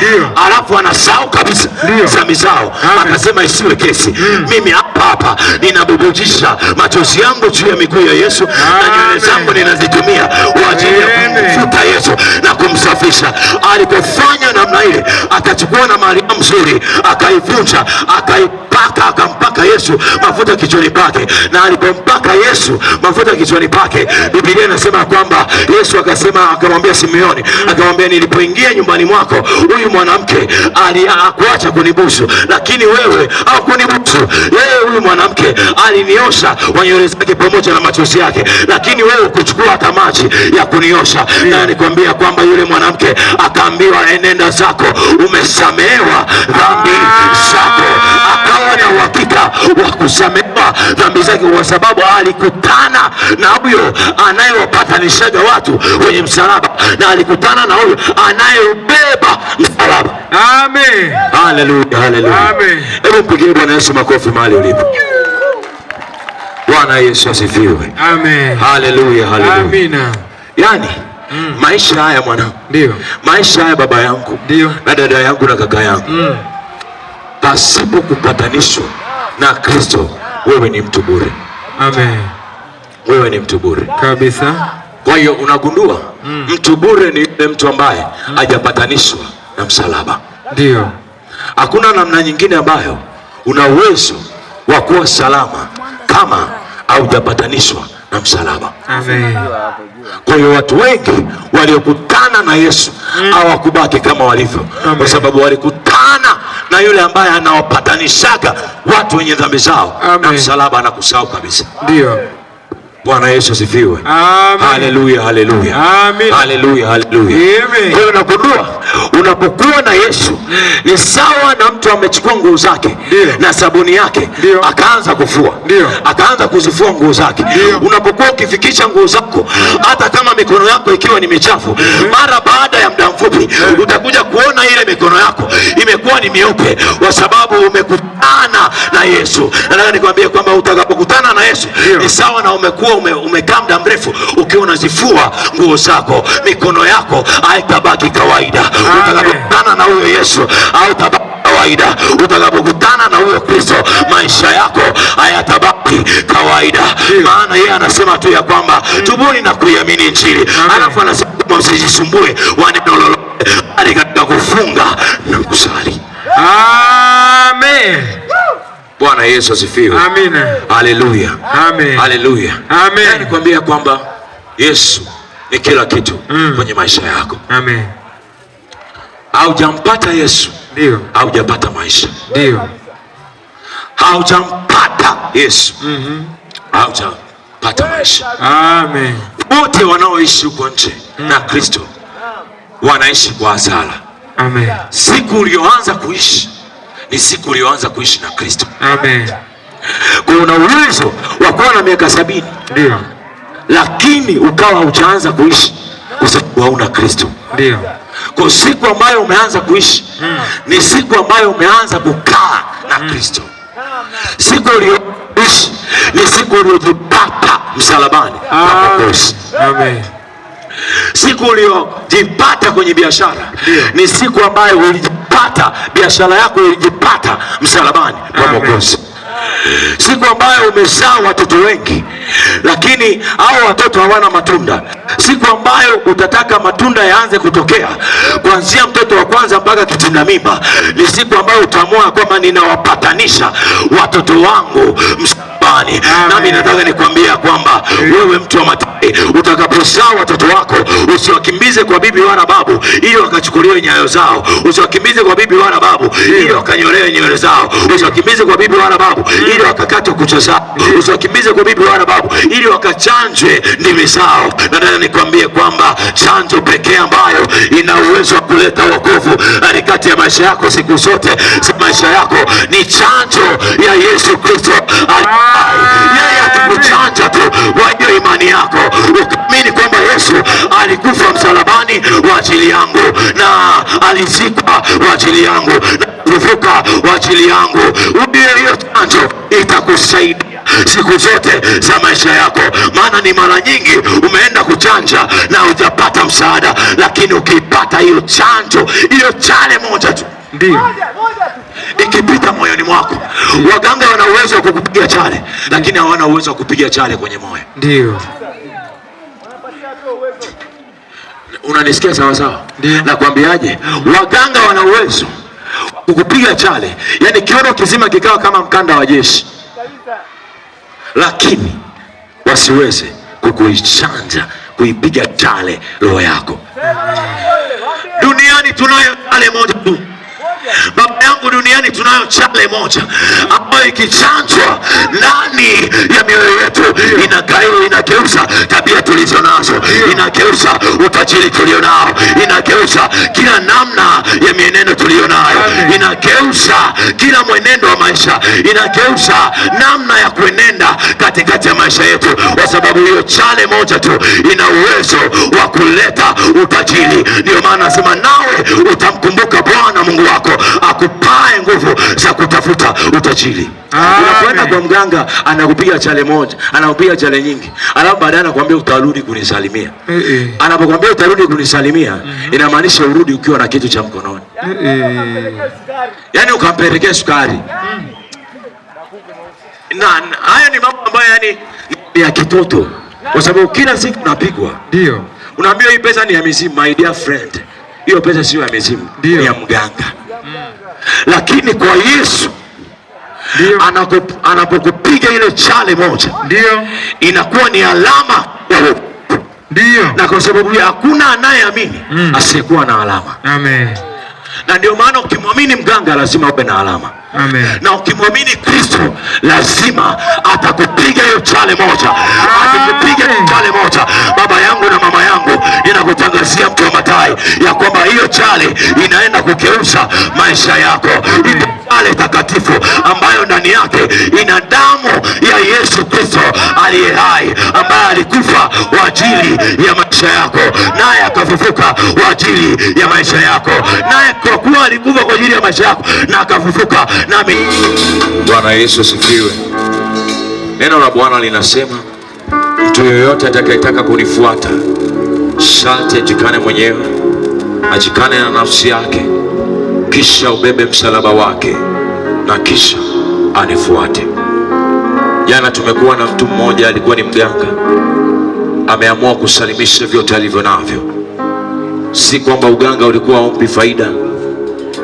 [SPEAKER 2] alafu anasahau kabisa dhambi zao, akasema isiwe kesi. Mimi hapa ninabubujisha machozi yangu juu ya miguu ya Yesu na nywele zangu ninazitumia kwa ajili ya kumfuta Yesu na kumsafisha. Alipofanya namna ile, akachukua na Mariamu mzuri, akaivunja, akaipaka, akampaka Yesu mafuta kichwani pake. Na alipompaka Yesu mafuta kichwani pake, Biblia inasema kwamba Yesu akasema, akamwambia Simeoni, akamwambia, nilipoingia nyumbani mwako huyu mwanamke hakuacha kunibusu, lakini wewe hukunibusu. Yeye huyu mwanamke aliniosha nywele zake pamoja na machozi yake, lakini wewe kuchukua hata maji ya kuniosha. Na nikwambia kwamba yule mwanamke akaambiwa, enenda zako, umesamehewa dhambi zako. Akawa na uhakika wa kusamehewa dhambi zake kwa sababu alikutana na huyo anayewapatanishaga watu wenye msalaba, na alikutana na huyo anayebeba msalaba.
[SPEAKER 3] Amen.
[SPEAKER 2] Haleluya, haleluya.
[SPEAKER 3] Amen.
[SPEAKER 2] Hebu mpigie Bwana Yesu makofi mahali ulipo. Bwana Yesu asifiwe.
[SPEAKER 3] Amen.
[SPEAKER 2] Haleluya, haleluya.
[SPEAKER 3] Amina.
[SPEAKER 2] Yani maisha haya mwanangu,
[SPEAKER 3] ndio
[SPEAKER 2] maisha haya baba yangu,
[SPEAKER 3] ndio
[SPEAKER 2] na dada yangu na kaka yangu, pasipo kupatanishwa na Kristo, wewe ni mtu bure.
[SPEAKER 3] Amen.
[SPEAKER 2] Wewe ni mtu bure
[SPEAKER 3] kabisa.
[SPEAKER 2] Kwa hiyo unagundua mtu bure ni yule mtu ambaye hajapatanishwa na msalaba.
[SPEAKER 3] Ndio.
[SPEAKER 2] Hakuna namna nyingine ambayo una uwezo wa kuwa salama kama haujapatanishwa na msalaba.
[SPEAKER 3] Amen.
[SPEAKER 2] Kwa hiyo watu wengi waliokutana na Yesu hawakubaki kama walivyo, kwa sababu walikutana na yule ambaye anawapatanishaga watu wenye dhambi zao na msalaba, anakusahau kabisa.
[SPEAKER 3] Ndio.
[SPEAKER 2] Bwana Yesu asifiwe.
[SPEAKER 3] Amen.
[SPEAKER 2] Haleluya, haleluya.
[SPEAKER 3] Amen.
[SPEAKER 2] Haleluya, haleluya.
[SPEAKER 3] Amen.
[SPEAKER 2] Kwa hiyo unagundua unapokuwa na Yesu ni sawa na mtu amechukua nguo zake na sabuni yake akaanza kufua, akaanza kuzifua nguo zake. Unapokuwa ukifikisha nguo zako, hata kama mikono yako ikiwa ni michafu, mara baada ya muda mfupi utakuja kuona ile mikono yako imekuwa ni mieupe, kwa sababu umekutana na Yesu. Nataka nikwambie kwamba utakapokutana na Yesu ni sawa na umekuwa umekaa muda mrefu ukiwa unazifua nguo zako, mikono yako haitabaki kawaida. Utakapokutana na huyo Yesu haitabaki kawaida. Utakapokutana na huyo Kristo, maisha yako hayatabaki kawaida. Maana yeye anasema tu ya kwamba tubuni na kuiamini Injili. Alafu anasema msijisumbue wa neno lolote, bali katika kufunga na kusali.
[SPEAKER 3] Amen.
[SPEAKER 2] Bwana Yesu asifiwe.
[SPEAKER 3] Amina.
[SPEAKER 2] Haleluya.
[SPEAKER 3] Amen.
[SPEAKER 2] Haleluya.
[SPEAKER 3] Amen.
[SPEAKER 2] Nikwambia kwamba Yesu ni kila kitu kwenye maisha yako.
[SPEAKER 3] Amen.
[SPEAKER 2] Haujampata Yesu,
[SPEAKER 3] ndio
[SPEAKER 2] haujapata maisha.
[SPEAKER 3] Ndio.
[SPEAKER 2] Haujampata Yesu hautapata maisha.
[SPEAKER 3] Amen.
[SPEAKER 2] Wote wanaoishi huko nje na Kristo wanaishi kwa hasara.
[SPEAKER 3] Amen.
[SPEAKER 2] Siku ulioanza kuishi ni siku ulioanza kuishi na Kristo.
[SPEAKER 3] Amen.
[SPEAKER 2] Kuna uwezo wa kuwa na miaka 70.
[SPEAKER 3] Ndio.
[SPEAKER 2] Lakini ukawa hujaanza kuishi kwa sababu hauna Kristo.
[SPEAKER 3] Ndio.
[SPEAKER 2] Kwa siku ambayo umeanza kuishi ni siku ambayo umeanza kukaa na Kristo. Siku ulioishi ni siku uliojipata msalabani.
[SPEAKER 3] Amen.
[SPEAKER 2] Siku uliojipata kwenye biashara ni siku ambayo ulijipata biashara yako ilijipata msalabani kwa Mwokozi. Siku ambayo umezaa watoto wengi lakini hao watoto hawana matunda. Siku ambayo utataka matunda yaanze kutokea kuanzia mtoto wa kwanza mpaka kitinda mimba ni siku ambayo utaamua kwamba ninawapatanisha watoto wangu msalabani. Nami nataka nikwambia kwamba wewe mtu wa Mathayo, utakapozaa watoto wako usiwakimbize kwa bibi wala babu ili wakachukuliwe nyayo zao. Usiwakimbize kwa bibi wala babu ili wakanyolewe nywele zao. Usiwakimbize kwa bibi wala babu ili wakakatwe kucha zao. Usiwakimbize kwa bibi wala babu ili wakachanjwe ndimi zao. Na nikwambie kwamba chanjo pekee ambayo ina uwezo wa kuleta wokovu katikati ya maisha yako siku zote za maisha yako ni chanjo ya Yesu Kristo. Yeye atakuchanja tu kwa hiyo imani yako, ukaamini kwamba Yesu alikufa msalabani kwa ajili yangu na alizikwa kwa ajili yangu na kufufuka kwa ajili yangu. Hiyo chanjo itakusaidia siku zote za maisha yako. Maana ni mara nyingi umeenda kuchanja na hujapata msaada, lakini ukipata hiyo chanjo, hiyo chale moja tu
[SPEAKER 3] ndio
[SPEAKER 2] ikipita moyoni mwako. Waganga wana uwezo wa kukupiga chale lakini hawana uwezo wa kupiga chale kwenye moyo.
[SPEAKER 3] Ndio.
[SPEAKER 2] Unanisikia sawa sawa?
[SPEAKER 3] Nakwambiaje?
[SPEAKER 2] Waganga wana uwezo kukupiga chale, yani kiuno kizima kikawa kama mkanda wa jeshi, lakini wasiweze kukuichanja, kuipiga chale roho yako. Duniani tunayo chale moja tu, baba yangu, duniani tunayo chale moja ambayo ikichanjwa ndani ya mioyo yetu inageuza tabia tulizo nazo, inageuza utajiri tulio nao, inageuza kila namna ya mienendo tulio nayo, inageuza kila mwenendo wa maisha, inageuza namna ya kuenenda katikati ya maisha yetu, kwa sababu hiyo chale moja tu ina uwezo wa kuleta utajiri. Ndio maana nasema nawe utamkumbuka Bwana Mungu wako akupae nguvu za kutafuta utajiri. Unapoenda kwa mganga anakupiga chale moja, anakupiga chale nyingi, alafu baadaye anakuambia utarudi kunisalimia. Anapokuambia utarudi kunisalimia, inamaanisha urudi ukiwa na kitu cha mkononi. Yaani ukampelekea sukari. Na haya ni mambo ambayo yani ni ya kitoto, kwa sababu kila siku unapigwa.
[SPEAKER 3] Ndio.
[SPEAKER 2] Unaambiwa hii pesa ni ya mizimu. My dear friend, hiyo pesa sio ya mizimu, ni ya mganga. Lakini kwa Yesu anapokupiga ile chale moja, ndio inakuwa ni alama ya wokovu. Ndio. Na kwa sababu hakuna anayeamini asiyekuwa na alama. Amen. Na ndio maana ukimwamini mganga lazima uwe na alama. Amen. Na ukimwamini Kristo lazima atakupiga hiyo chale moja. Atakupiga hiyo chale moja. Baba yangu na mama yangu, ninakutangazia mtu wa Mathayo ya kwamba hiyo chale inaenda kugeuza maisha yako. Ile chale takatifu ambayo ndani yake ina damu ya Yesu Kristo aliye hai, ambaye alikufa kwa ajili ya maisha yako, naye akafufuka kwa ajili ya maisha yako. Naye kwa kuwa alikufa kwa ajili ya maisha yako na akafufuka, nami. Bwana Yesu asifiwe. Neno la Bwana linasema mtu yoyote atakayetaka kunifuata sharti ajikane mwenyewe, ajikane na nafsi yake, kisha ubebe msalaba wake na kisha anifuate. Jana tumekuwa na mtu mmoja alikuwa ni mganga, ameamua kusalimisha vyote alivyo navyo. Si kwamba uganga ulikuwa umpi faida,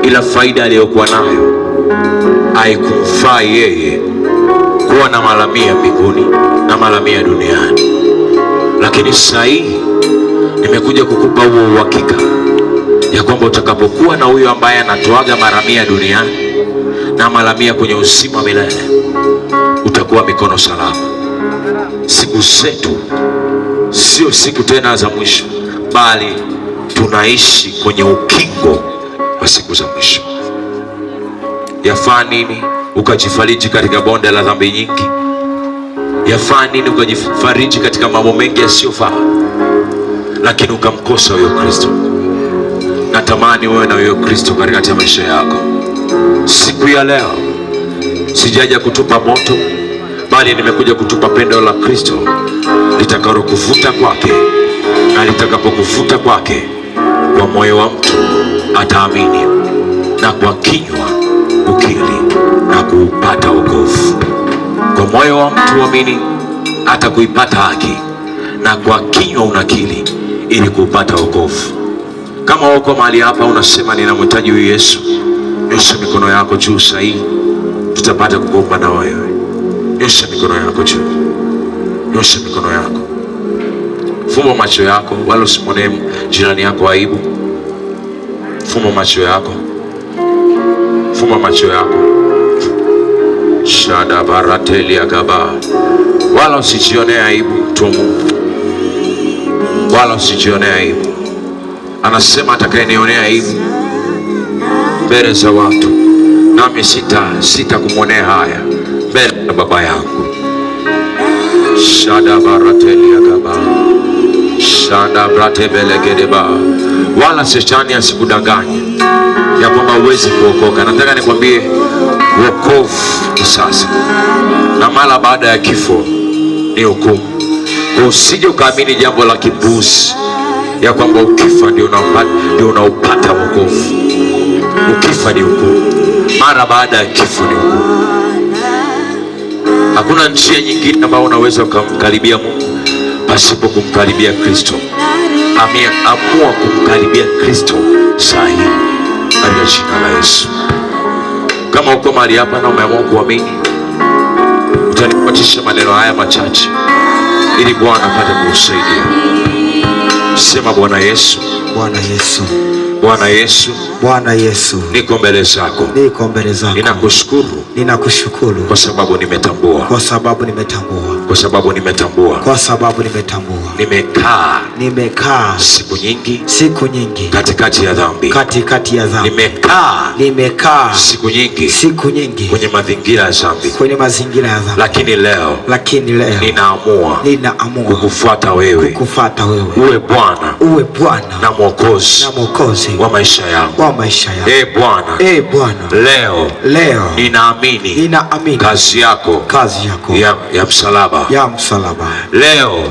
[SPEAKER 2] ila faida aliyokuwa nayo haikumfaa yeye kuwa na malamia mbinguni na malamia duniani. Lakini sasa hii nimekuja kukupa huo uhakika ya kwamba utakapokuwa na huyo ambaye anatoaga maramia duniani na malamia kwenye uzima milele, utakuwa itakuwa mikono salama. Siku zetu sio siku tena za mwisho, bali tunaishi kwenye ukingo wa siku za mwisho. Yafaa nini ukajifariji katika bonde la dhambi nyingi? Yafaa nini ukajifariji katika mambo mengi yasiyofaa, lakini ukamkosa huyo Kristo? Natamani wewe na huyo Kristo katika maisha yako. Siku ya leo sijaja kutupa moto, bali nimekuja kutupa pendo la Kristo litakalo kuvuta kwake, na litakapokuvuta kwake, kwa moyo wa mtu ataamini, na kwa kinywa ukiri na kuupata wokovu. Kwa moyo wa mtu amini hata kuipata haki, na kwa kinywa unakiri ili kuupata wokovu. Kama uko mahali hapa unasema ninamhitaji huyu Yesu, nyosha mikono yako juu sahihi, tutapata kuomba na wewe. Nyosha mikono yako juu, nyosha mikono yako, fumba macho yako, wala usimwonee jirani yako aibu. Fumba macho yako, fumba macho yako. Shada barateli agaba, wala usijionee aibu tumu, wala usijionee aibu. Anasema atakayenionea aibu mbele za watu, nami sita kumwonea haya mbele ya Baba yangu. Shada barateli agaba, shada brate belegedeba. Wala shetani asikudanganye ya kwamba huwezi kuokoka. Nataka nikwambie wokovu ni sasa, na mara baada ya kifo ni hukumu. Kwa usije ukaamini jambo la kipuuzi ya kwamba ukifa ndio unaupata wokovu. Ukifa ni hukumu, mara baada ya kifo ni hukumu. Hakuna njia nyingine ambayo unaweza ukamkaribia Mungu pasipo kumkaribia Kristo. Amua kumkaribia Kristo sahihi katika jina la Yesu. Kama uko mahali hapa na umeamua kuamini, utanipatisha maneno haya machache ili Bwana apate kukusaidia. Sema, Bwana Yesu,
[SPEAKER 1] Bwana Yesu,
[SPEAKER 2] Bwana Yesu,
[SPEAKER 1] Bwana Yesu,
[SPEAKER 2] niko mbele zako,
[SPEAKER 1] niko mbele zako.
[SPEAKER 2] Ninakushukuru,
[SPEAKER 1] ninakushukuru
[SPEAKER 2] kwa sababu nimetambua,
[SPEAKER 1] kwa sababu nimetambua,
[SPEAKER 2] kwa sababu nimetambua,
[SPEAKER 1] kwa sababu nimetambua.
[SPEAKER 2] Nimekaa siku nyingi katikati ya dhambi,
[SPEAKER 1] katikati ya dhambi.
[SPEAKER 2] Nimekaa siku nyingi kwenye mazingira ya dhambi,
[SPEAKER 1] kwenye mazingira ya dhambi.
[SPEAKER 2] Lakini leo ninaamua kukufuata wewe, uwe Bwana na Mwokozi wa maisha yangu. Bwana, leo ninaamini kazi yako ya msalaba. Leo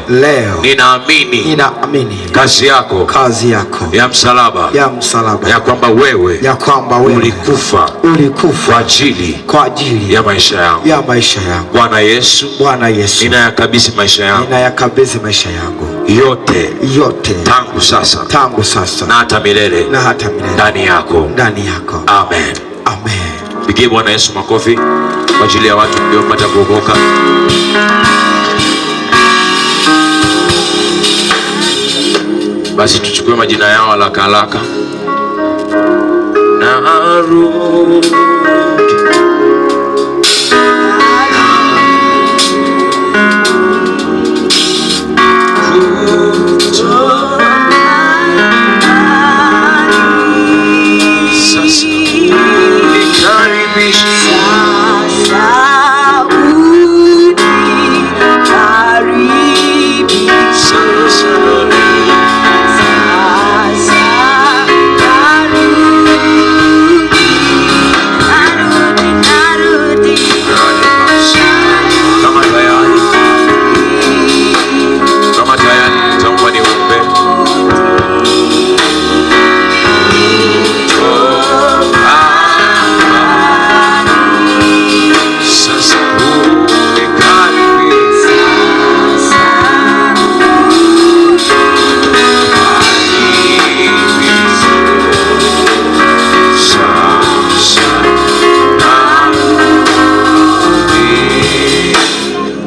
[SPEAKER 2] ninaamini kazi yako ya msalaba, ya kwamba wewe ulikufa kwa ajili ya maisha yangu. Bwana Yesu, ninayakabidhi maisha yangu yote tangu sasa na hata milele ndani yako. Amen. Pigie Bwana Yesu makofi kwa ajili ya watu waliopata kuokoka. Basi tuchukue majina yao haraka haraka.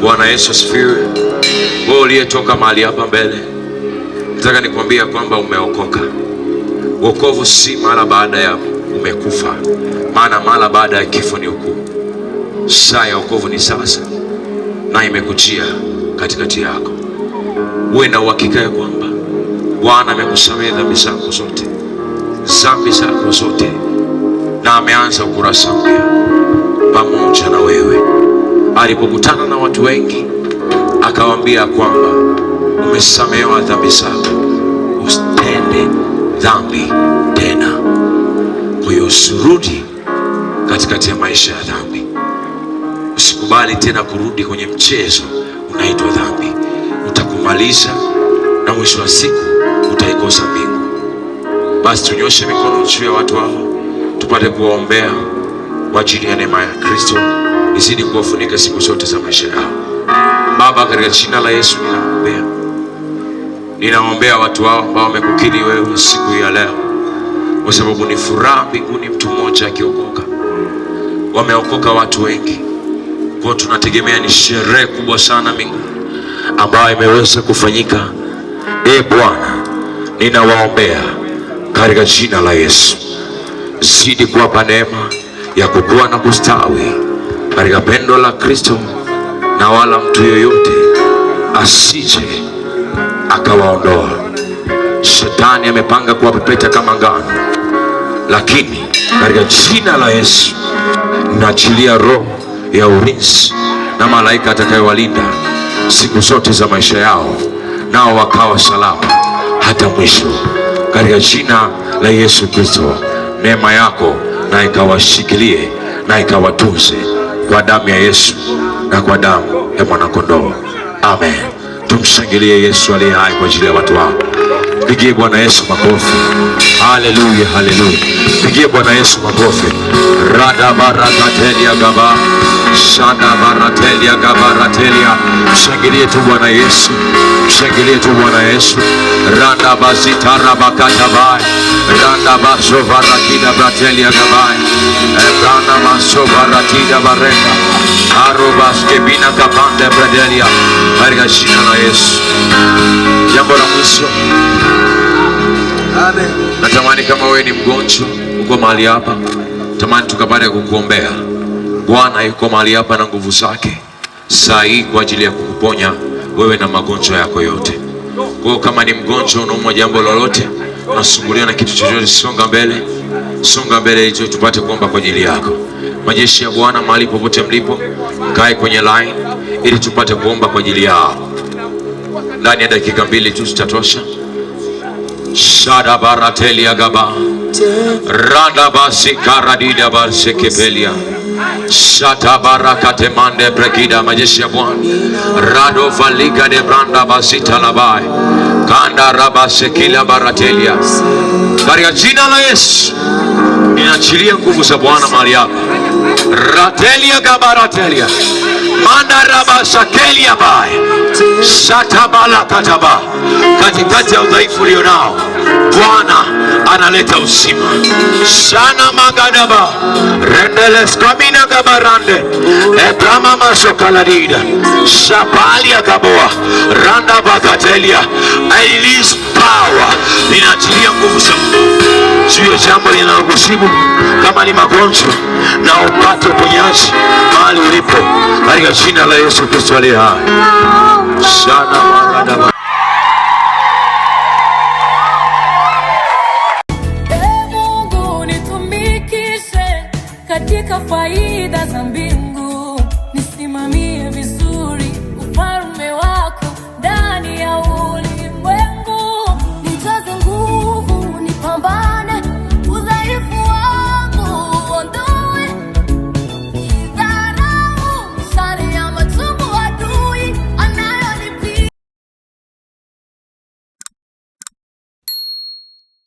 [SPEAKER 2] Bwana Yesu asifiwe. Wewe uliyetoka mahali hapa mbele, nataka nikwambia kwamba umeokoka. Wokovu si mara baada ya umekufa, maana mara baada ya kifo ni hukumu. Saa ya wokovu ni sasa. na imekujia katikati yako, uwe na uhakika ya kwamba Bwana amekusamehe dhambi zako zote, na ameanza ukurasa mpya pamoja na wewe. Alipokutana na watu wengi, akawaambia kwamba umesamehewa dhambi zako, usitende dhambi tena. Kwa hiyo usirudi katikati ya maisha ya dhambi, usikubali tena kurudi kwenye mchezo unaitwa dhambi. Utakumaliza na mwisho wa siku utaikosa mbingu. Basi tunyoshe mikono juu ya watu hao, tupate kuwaombea kwa ajili ya neema ya Kristo izidi kuwafunika siku zote za maisha yao. Baba, katika jina la Yesu ninaombea watu hao ambao wamekukiri wewe siku ya leo, kwa sababu ni furaha mbinguni mtu mmoja akiokoka. Wameokoka watu wengi, kwa tunategemea ni sherehe kubwa sana mbinguni ambayo imeweza kufanyika. Bwana, ninawaombea katika jina la Yesu, zidi kuwapa neema ya kukua na kustawi katika pendo la Kristo, na wala mtu yoyote asije akawaondoa. Shetani amepanga kuwapepeta kama ngano, lakini katika jina la Yesu naachilia roho ya ulinzi na malaika atakayewalinda siku zote za maisha yao, nao wakawa salama hata mwisho. Katika jina la Yesu Kristo, neema yako na ikawashikilie na ikawatunze kwa damu ya Yesu na kwa damu ya mwanakondoo. Amen. Tumshangilie Yesu aliye hai kwa ajili ya watu wao. Pigie Bwana Yesu makofi. Haleluya, haleluya. Pigie Bwana Yesu makofi. Rada barakatelia gaba, shanda baratelia gabaratelia. Mshangilie tu Bwana Yesu, mshangilie tu Bwana Yesu. Randa bazita rabakata bai, randa baso barakida bratelia gabai, randa baso baratida bareka, arobaske bina kapande bradelia. Katika jina la Yesu. Jambo la mwisho, amen. Natamani kama wewe ni mgonjwa uko mahali hapa, tamani tukapate kukuombea. Bwana yuko mahali hapa na nguvu zake saa hii kwa ajili ya kukuponya wewe na magonjwa yako yote. Kwa kama ni mgonjwa, unaumwa jambo lolote, unasumbuliwa na kitu chochote, songa mbele, songa mbele ili tupate kuomba kwa ajili yako. Majeshi ya Bwana mahali popote mlipo, kae kwenye line ili tupate kuomba kwa ajili yao. Ndani ya dakika 2 tu zitatosha. Shada baratelia gaba, randa basi karadida basi kepelia, shata barakate mande brekida. Majeshi ya Bwana, rado valika de branda basi talabai, kanda rabase kila baratelia. Katika jina la Yesu ninaachilia nguvu za Bwana mahali hapa. Ratelia gabaratelia, manda rabasa kelia bai, shata balakataba. Katikati ya udhaifu ulionao, Bwana analeta uzima. Sana magadaba rendele skamina gabarande ebrama masokaladida shapalia gaboa randa bakatelia. I release power. Ninaachilia nguvu za Mungu juu ya jambo linalokusibu. Kama ni magonjwa, na upate uponyaji mahali ulipo katika jina la Yesu Kristo aliye hai. Sana magadaba